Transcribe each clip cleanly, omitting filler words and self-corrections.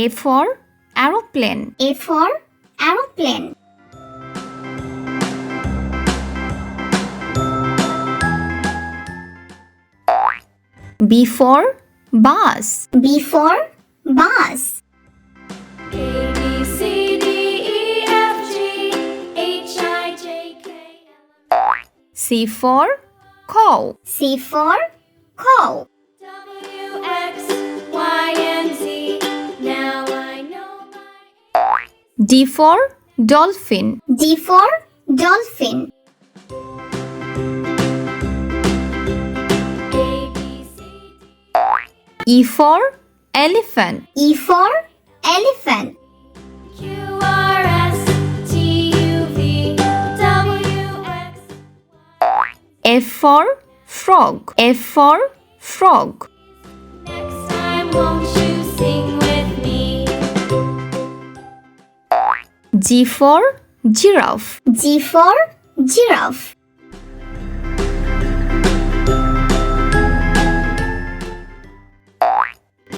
A for aeroplane. A for aeroplane. B for bus. B for bus. A, B, C, D, E, F, G, H, I, J, K, L, M, C for cow. C for cow. W, X, Y, and Z. Now I know my D for dolphin. D for dolphin. A, B, C, D, E for elephant. E for elephant. Q, R, S, T, U, V, W, X, F for frog. F for frog. Next time won't you sing with me? G for giraffe. G for giraffe.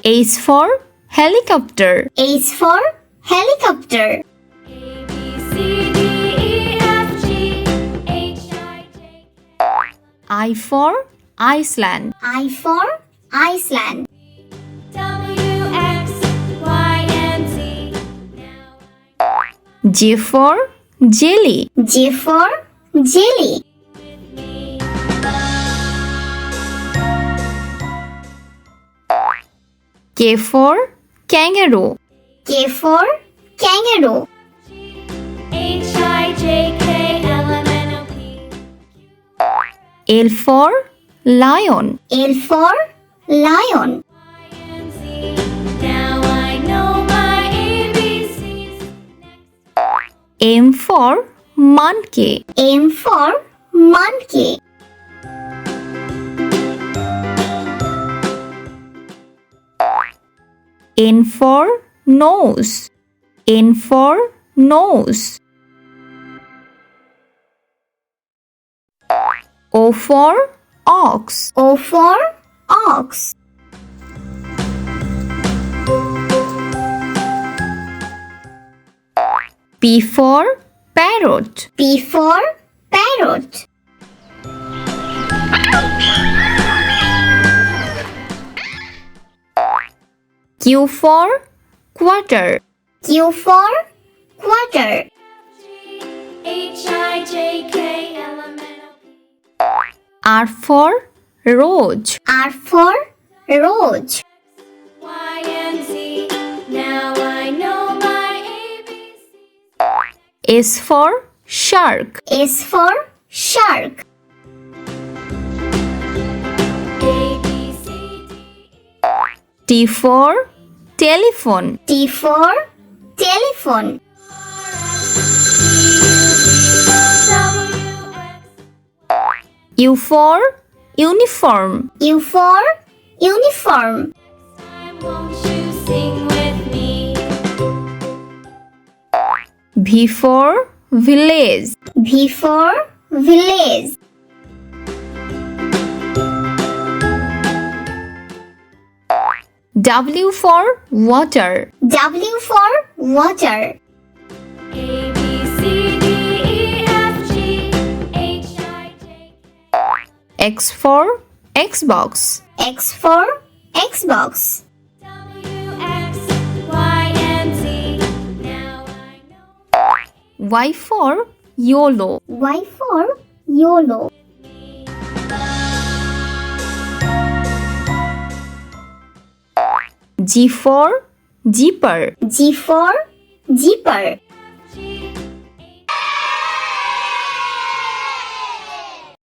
H for helicopter. H for helicopter. A, B, C, D, E, F, G, H, I, J, K, I for Iceland. I for Iceland. W, X, Y, and Z. Now J for jelly. J for jelly. me. K for kangaroo. K for kangaroo. H, I, J, K, L, M, N, O, P. L for lion. L for lion. Y, and Z. Now I know my ABCs. M for monkey. M for monkey. N for nose. N for nose. O for ox. O for ox. P for parrot. P for parrot. Q for quarter. Q for quarter. H, I, J, K, L, M, N, O, P. R for roach. R for roach. Y, and Z. Now I know my ABCs. S for shark. S for shark. A, B, C, D, E. T for telephone. T for telephone. U for uniform. U for uniform. Won't you sing with me? V for village. V for village. W for water. W for water. A, B, C, D, E, F, G, H, I, J, K. X for Xbox. X for Xbox. W, X, Y, and Z. Now I know Y for YOLO. Y for YOLO. G for zipper. G for zipper.